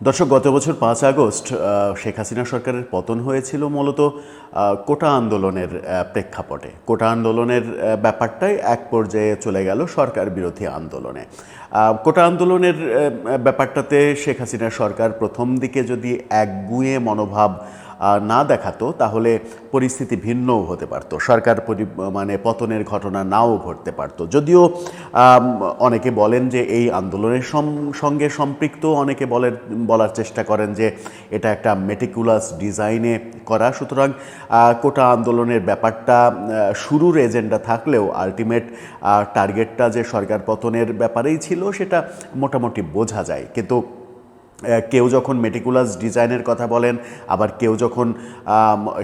দর্শক, গত বছর ৫ আগস্ট শেখ হাসিনা সরকারের পতন হয়েছিল মূলত কোটা আন্দোলনের প্রেক্ষাপটে। কোটা আন্দোলনের ব্যাপারটাই এক পর্যায়ে চলে গেল সরকার বিরোধী আন্দোলনে। কোটা আন্দোলনের ব্যাপারটাতে শেখ হাসিনা সরকার প্রথম দিকে যদি একগুঁয়ে মনোভাব না দেখাতো তাহলে পরিস্থিতি ভিন্নও হতে পারত, সরকার পতনের ঘটনা নাও ঘটতে পারত। যদিও অনেকে বলেন যে এই আন্দোলনের সঙ্গে সম্পৃক্ত, অনেকে বলার চেষ্টা করেন যে এটা একটা মেটিকুলাস ডিজাইনে করা। সুতরাং কোটা আন্দোলনের ব্যাপারটা শুরুর এজেন্ডা থাকলেও আলটিমেট টার্গেটটা যে সরকার পতনের ব্যাপারেই ছিল সেটা মোটামুটি বোঝা যায়। কিন্তু কেউ যখন মেটিকুলাস ডিজাইনের কথা বলেন, আবার কেউ যখন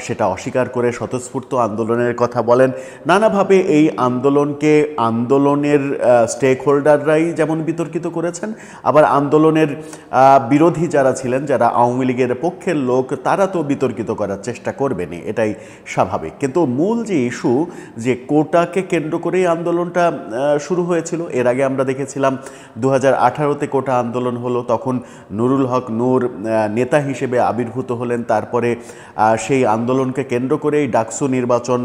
সেটা অস্বীকার করে স্বতঃস্ফূর্ত আন্দোলনের কথা বলেন, নানাভাবে এই আন্দোলনের স্টেক হোল্ডাররাই যেমন বিতর্কিত করেছেন, আবার আন্দোলনের বিরোধী যারা ছিলেন, যারা আওয়ামী লীগের পক্ষের লোক, তারা তো বিতর্কিত করার চেষ্টা করবেনই, এটাই স্বাভাবিক। কিন্তু মূল যে ইস্যু, যে কোটাকে কেন্দ্র করেই আন্দোলনটা শুরু হয়েছিল। এর আগে আমরা দেখেছিলাম 2018-তে কোটা আন্দোলন হলো, তখন নুরুল হক নূর নেতা হিসেবে আবির্ভূত হলেন। তারপরে সেই আন্দোলনকে কেন্দ্র করেই ডাকসু নির্বাচন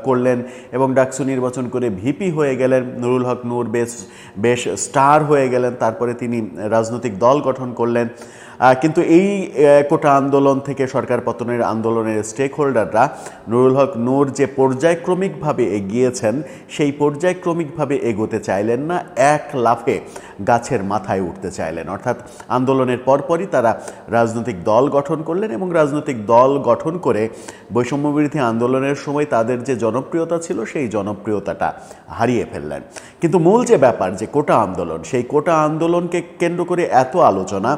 করলেন এবং ডাকসু নির্বাচন করে ভিপি হয়ে গেলেন। নুরুল হক নূর বেশ স্টার হয়ে গেলেন। তারপরে তিনি রাজনৈতিক দল গঠন করলেন। কিন্তু এই কোটা আন্দোলন থেকে সরকার পতনের আন্দোলনের স্টেক হোল্ডাররা নুরুল হক নূর যে পর্যায়ক্রমিকভাবে এগিয়েছেন, সেই পর্যায়ক্রমিকভাবে এগোতে চাইলেন না, এক লাফে গাছের মাথায় উঠতে চাইলেন। অর্থাৎ আন্দোলনের পরপরই তারা রাজনৈতিক দল গঠন করলেন এবং রাজনৈতিক দল গঠন করে বৈষম্যবিরোধী আন্দোলনের সময় তাদের যে জনপ্রিয়তা ছিল সেই জনপ্রিয়তাটা হারিয়ে ফেললেন। কিন্তু মূল যে ব্যাপার, যে কোটা আন্দোলন, সেই কোটা আন্দোলনকে কেন্দ্র করে এত আলোচনা,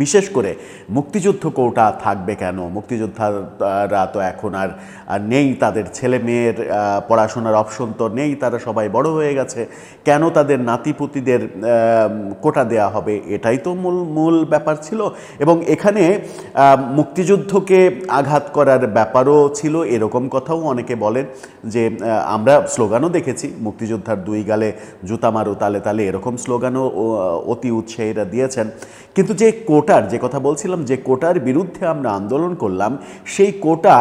বিশেষ করে মুক্তিযুদ্ধ কোটা থাকবে কেন? মুক্তিযোদ্ধারা তো এখন আর নেই, তাদের ছেলে মেয়ের পড়াশোনার অপশন তো নেই, তারা সবাই বড় হয়ে গেছে, কেন তাদের নাতিপুতিদের কোটা দেয়া হবে? এটাই তো মূল ব্যাপার ছিল। এবং এখানে মুক্তিযুদ্ধকে আঘাত করার ব্যাপারও ছিল, এরকম কথাও অনেকে বলেন। যে আমরা স্লোগানও দেখেছি, মুক্তিযোদ্ধার দুই গালে জুতা মারো তালে তালে, এরকম স্লোগানও অতি উৎসাহীরা দিয়েছেন। কিন্তু যে কোটার যে কথা বলছিলাম, যে কোটার বিরুদ্ধে আমরা আন্দোলন করলাম, সেই কোটা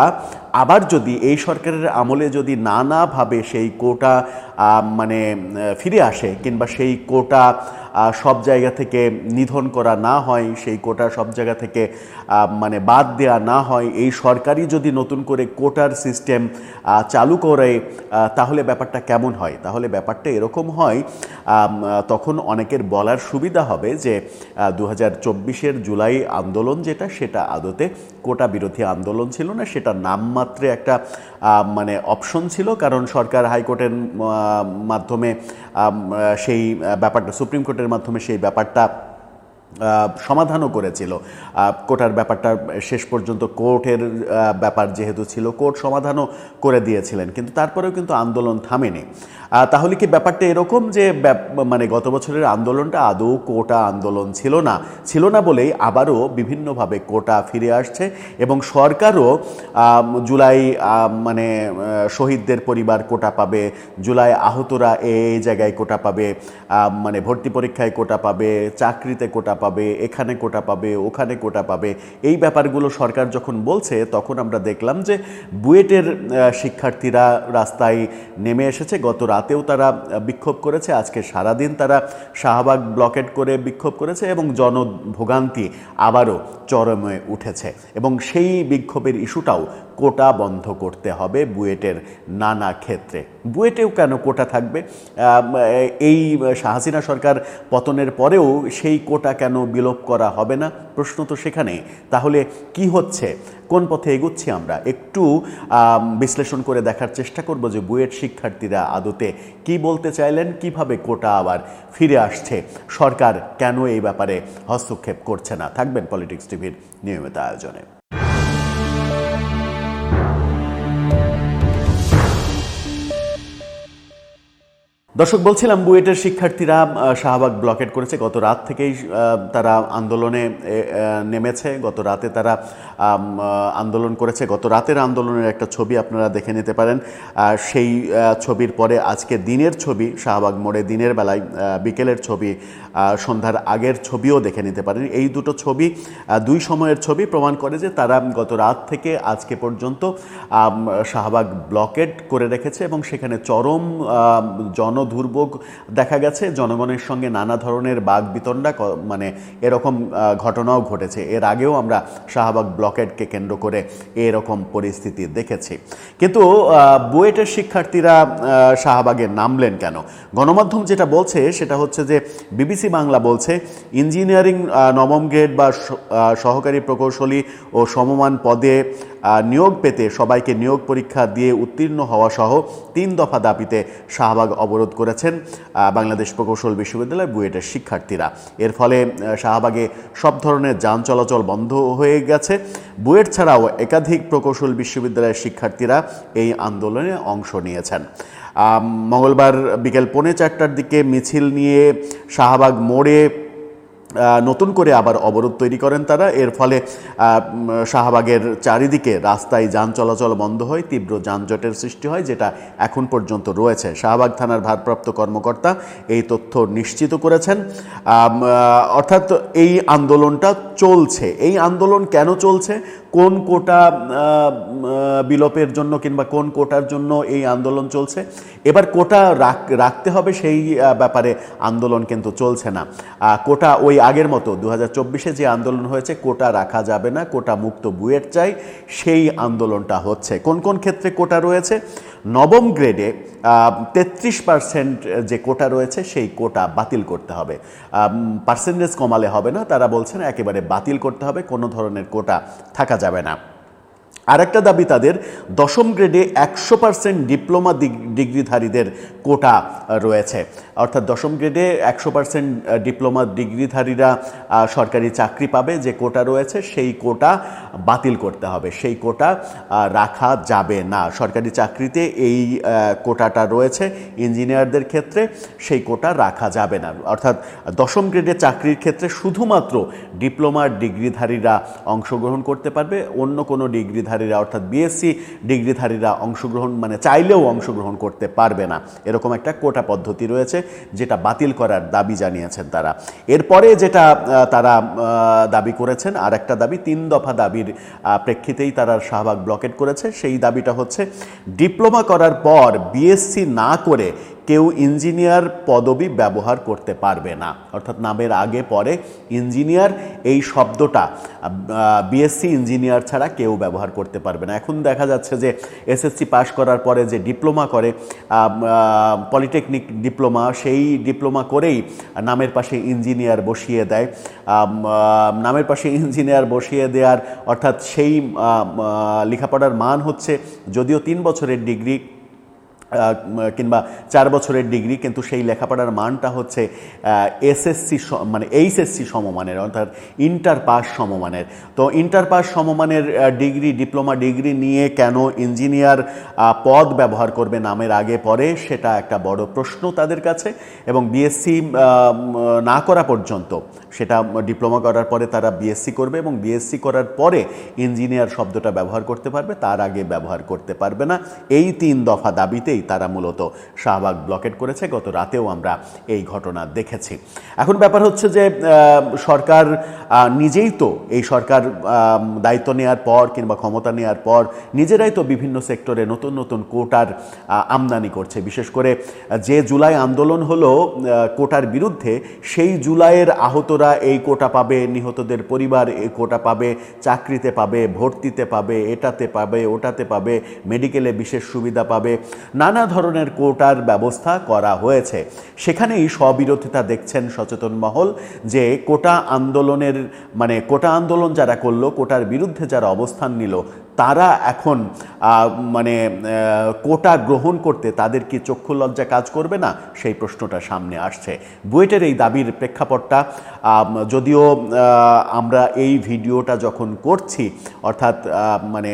আবার যদি এই সরকারের আমলে যদি নানাভাবে সেই কোটা ফিরে আসে, কিংবা সেই কোটা সব জায়গা থেকে নিধন করা না হয়, সেই কোটা সব জায়গা থেকে বাদ দেয়া না হয়, এই সরকারই যদি নতুন করে কোটার সিস্টেম চালু করে, তাহলে ব্যাপারটা কেমন হয়? তাহলে ব্যাপারটা এরকম হয়, তখন অনেকের বলার সুবিধা হবে যে 2024-এর জুলাই আন্দোলন যেটা, সেটা আদতে কোটা বিরোধী আন্দোলন ছিল না, সেটা নামমাত্রে একটা অপশন ছিল। কারণ সরকার হাইকোর্টের মাধ্যমে সেই ব্যাপারটা, সুপ্রিম কোর্টের মাধ্যমে সেই ব্যাপারটা সমাধানও করেছিল। কোটার ব্যাপারটা শেষ পর্যন্ত কোর্টের ব্যাপার যেহেতু ছিল, কোর্ট সমাধানও করে দিয়েছিলেন, কিন্তু তারপরেও কিন্তু আন্দোলন থামেনি। তাহলে কি ব্যাপারটা এরকম যে গত বছরের আন্দোলনটা আদৌ কোটা আন্দোলন ছিল না বলেই আবারও বিভিন্নভাবে কোটা ফিরে আসছে এবং সরকারও জুলাই শহীদদের পরিবার কোটা পাবে, জুলাই আহতরা এই জায়গায় কোটা পাবে, ভর্তি পরীক্ষায় কোটা পাবে, চাকরিতে কোটা পাবে, এখানে কোটা পাবে, ওখানে কোটা পাবে, এই ব্যাপারগুলো সরকার যখন বলছে, তখন আমরা দেখলাম যে বুয়েটের শিক্ষার্থীরা রাস্তায় নেমে এসেছে। গত রাতেও তারা বিক্ষোভ করেছে, আজকে সারাদিন তারা শাহবাগ ব্লকেট করে বিক্ষোভ করেছে এবং জনভোগান্তি আবারও চরমে উঠেছে। এবং সেই বিক্ষোভের ইস্যুটাও কোটা বন্ধ করতে হবে বুয়েটের নানা ক্ষেত্রে। বুয়েটেও কেন কোটা থাকবে? এই হাসিনা সরকার পতনের পরেও সেই কোটা কেন বিলোপ করা হবে না? প্রশ্ন তো সেখানে। তাহলে কি হচ্ছে, কোন পথে এগুচ্ছি আমরা? একটু বিশ্লেষণ করে দেখার চেষ্টা করব যে বুয়েট শিক্ষার্থীরা আদতে কি বলতে চাইলেন, কিভাবে কোটা আবার ফিরে আসছে, সরকার কেন এই ব্যাপারে হস্তক্ষেপ করছে না। থাকবেন পলিটিক্স টিভির নিয়মিত আয়োজনে। দর্শক, বলছিলাম বুয়েটের শিক্ষার্থীরা শাহবাগ ব্লকেট করেছে। গত রাত থেকেই তারা আন্দোলনে নেমেছে। গত রাতে তারা আন্দোলন করেছে। গত রাতের আন্দোলনের একটা ছবি আপনারা দেখে নিতে পারেন। সেই ছবির পরে আজকে দিনের ছবি, শাহবাগ মোড়ে দিনের বেলায় বিকেলের ছবি সন্ধ্যার আগের ছবিও দেখে নিতে পারেন। এই দুটো ছবি, দুই সময়ের ছবি প্রমাণ করে যে তারা গত রাত থেকে আজকে পর্যন্ত শাহবাগ ব্লকেড করে রেখেছে এবং সেখানে চরম জনদুর্ভোগ দেখা গেছে। জনগণের সঙ্গে নানা ধরনের বাগবিতণ্ডা, মানে এরকম ঘটনাও ঘটেছে। এর আগেও আমরা শাহবাগ ব্লকেডকে কেন্দ্র করে এরকম পরিস্থিতি দেখেছি। কিন্তু বুয়েটের শিক্ষার্থীরা শাহবাগে নামলেন কেন? গণমাধ্যম যেটা বলছে সেটা হচ্ছে যে বিবিসি বাংলা বলছে ইঞ্জিনিয়ারিং নবম গ্রেড বা সহকারী প্রকৌশলী ও সমমান পদে নিয়োগ পেতে সবাইকে নিয়োগ পরীক্ষা দিয়ে উত্তীর্ণ হওয়া সহ 3 দফা দাবিতে শাহবাগ অবরোধ করেছেন বাংলাদেশ প্রকৌশল বিশ্ববিদ্যালয় বুয়েটের শিক্ষার্থীরা। এর ফলে শাহবাগে সব ধরনের যান চলাচল বন্ধ হয়ে গেছে। বুয়েট ছাড়াও একাধিক প্রকৌশল বিশ্ববিদ্যালয়ের শিক্ষার্থীরা এই আন্দোলনে অংশ নিয়েছেন। মঙ্গলবার বিকেল 3:45টার দিকে মিছিল নিয়ে শাহবাগ মোড়ে নতুন করে আবার অবরোধ তৈরি করেন তারা। এর ফলে শাহবাগের চারিদিকে রাস্তায় যান চলাচল বন্ধ হয়, তীব্র যানজটের সৃষ্টি হয়, যেটা এখন পর্যন্ত রয়েছে। শাহবাগ থানার ভারপ্রাপ্ত কর্মকর্তা এই তথ্য নিশ্চিত করেছেন। অর্থাৎ এই আন্দোলনটা চলছে। এই আন্দোলন কেন চলছে? কোন কোটা বিলোপের জন্য কিংবা কোন কোটার জন্য এই আন্দোলন চলছে? এবার কোটা রাখতে হবে সেই ব্যাপারে আন্দোলন কিন্তু চলছে না। কোটা ওই আগের মতো 2024-এ যে আন্দোলন হয়েছে, কোটা রাখা যাবে না, কোটা মুক্ত বুয়েট চাই, সেই আন্দোলনটা হচ্ছে। কোন কোন ক্ষেত্রে কোটা রয়েছে? নবম গ্রেডে 33% যে কোটা রয়েছে সেই কোটা বাতিল করতে হবে। পার্সেন্টেজ কমালে হবে না, তারা বলছেন একেবারে বাতিল করতে হবে, কোনো ধরনের কোটা থাকা যাবে না। আরেকটা দাবি তাদের, দশম গ্রেডে 100% ডিপ্লোমা ডিগ্রিধারীদের কোটা রয়েছে। অর্থাৎ দশম গ্রেডে 100% ডিপ্লোমা ডিগ্রিধারীরা সরকারি চাকরি পাবে, যে কোটা রয়েছে সেই কোটা বাতিল করতে হবে, সেই কোটা রাখা যাবে না। সরকারি চাকরিতে এই কোটাটা রয়েছে, ইঞ্জিনিয়ারদের ক্ষেত্রে সেই কোটা রাখা যাবে না। অর্থাৎ দশম গ্রেডে চাকরির ক্ষেত্রে শুধুমাত্র ডিপ্লোমার ডিগ্রিধারীরা অংশগ্রহণ করতে পারবে, অন্য কোনো ডিগ্রিধারীরা অর্থাৎ বিএসসি ডিগ্রিধারীরা অংশগ্রহণ, মানে চাইলেও অংশগ্রহণ করতে পারবে না। এরকম একটা কোটা পদ্ধতি রয়েছে, যেটা বাতিল করার দাবি জানিয়েছেন তারা। এরপরে যেটা তারা দাবি করেছেন, আর একটা দাবি, 3 দফা দাবির প্রেক্ষিতেই তারা শাহবাগ ব্লকেট করেছে। সেই দাবিটা হচ্ছে ডিপ্লোমা করার পর বিএসসি না করে কেউ ইঞ্জিনিয়ার পদবি ব্যবহার করতে পারবে না। অর্থাৎ নামের আগে পরে ইঞ্জিনিয়ার এই শব্দটা বিএসসি ইঞ্জিনিয়ার ছাড়া কেউ ব্যবহার করতে পারবে না। এখন দেখা যাচ্ছে যে এসএসসি পাশ করার পরে যে ডিপ্লোমা করে, পলিটেকনিক ডিপ্লোমা, সেই ডিপ্লোমা করেই নামের পাশে ইঞ্জিনিয়ার বসিয়ে দেয়। নামের পাশে ইঞ্জিনিয়ার বসিয়ে দেওয়ার অর্থাৎ সেই লেখাপড়ার মান হচ্ছে যদিও 3 বছরের ডিগ্রি কিংবা 4 বছরের ডিগ্রি, কিন্তু সেই লেখাপড়ার মানটা হচ্ছে এসএসসি মানে এইচএসসি সমমানের, অর্থাৎ ইন্টার পাস সমমানের। তো ইন্টার পাস সমমানের ডিগ্রি, ডিপ্লোমা ডিগ্রি নিয়ে কেন ইঞ্জিনিয়ার পদ ব্যবহার করবে নামের আগে পরে, সেটা একটা বড় প্রশ্ন তাদের কাছে। এবং বিএসসি না করা পর্যন্ত, সেটা ডিপ্লোমা করার পরে তারা বিএসসি করবে এবং বিএসসি করার পরে ইঞ্জিনিয়ার শব্দটা ব্যবহার করতে পারবে, তার আগে ব্যবহার করতে পারবে না। এই 3 দফা দাবিতেই তারা মূলত শাহবাগ ব্লকেট করেছে। গত রাতেও আমরা এই ঘটনা দেখেছি। এখন ব্যাপার হচ্ছে যে সরকার নিজেই তো, এই সরকার দায়িত্ব নেওয়ার পর কিংবা ক্ষমতা নেওয়ার পর নিজেরাই তো বিভিন্ন সেক্টরে নতুন নতুন কোটার আমদানি করছে। বিশেষ করে যে জুলাই আন্দোলন হলো কোটার বিরুদ্ধে, সেই জুলাইয়ের আহতরা এই কোটা পাবে, নিহতদের পরিবার এই কোটা পাবে, চাকরিতে পাবে, ভর্তিতে পাবে, এটাতে পাবে, ওটাতে পাবে, মেডিকেলে বিশেষ সুবিধা পাবে, নানা ধরনের কোটার ব্যবস্থা করা হয়েছে। সেখানেই স্ববিরোধিতা দেখছেন সচেতন মহল, যে কোটা আন্দোলনের, মানে কোটা আন্দোলন যারা করলো, কোটার বিরুদ্ধে যারা অবস্থান নিল, তারা এখন মানে কোটা গ্রহণ করতে তাদের কি চক্ষু লজ্জা কাজ করবে না, সেই প্রশ্নটা সামনে আসছে। বুয়েটের এই দাবির প্রেক্ষাপটটা, যদিও আমরা এই ভিডিওটা যখন করছি, অর্থাৎ মানে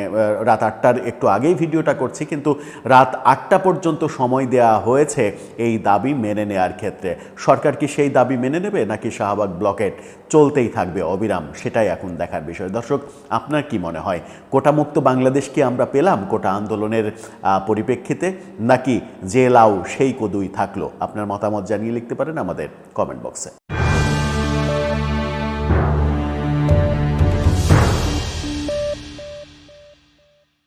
রাত 8টার একটু আগেই ভিডিওটা করছি, কিন্তু রাত 8টা পর্যন্ত সময় দেওয়া হয়েছে এই দাবি মেনে নেওয়ার ক্ষেত্রে। সরকার কি সেই দাবি মেনে নেবে, নাকি শাহবাগ ব্লকেট চলতেই থাকবে অবিরাম, সেটাই এখন দেখার বিষয়। দর্শক, আপনার কি মনে হয়, কোটামুক্ত বাংলাদেশ কি আমরা পেলাম কোটা আন্দোলনের পরিপ্রেক্ষিতে, নাকি যে লাউ সেই কদুই থাকলো? আপনার মতামত জানিয়ে লিখতে পারেন আমাদের কমেন্ট বক্সে।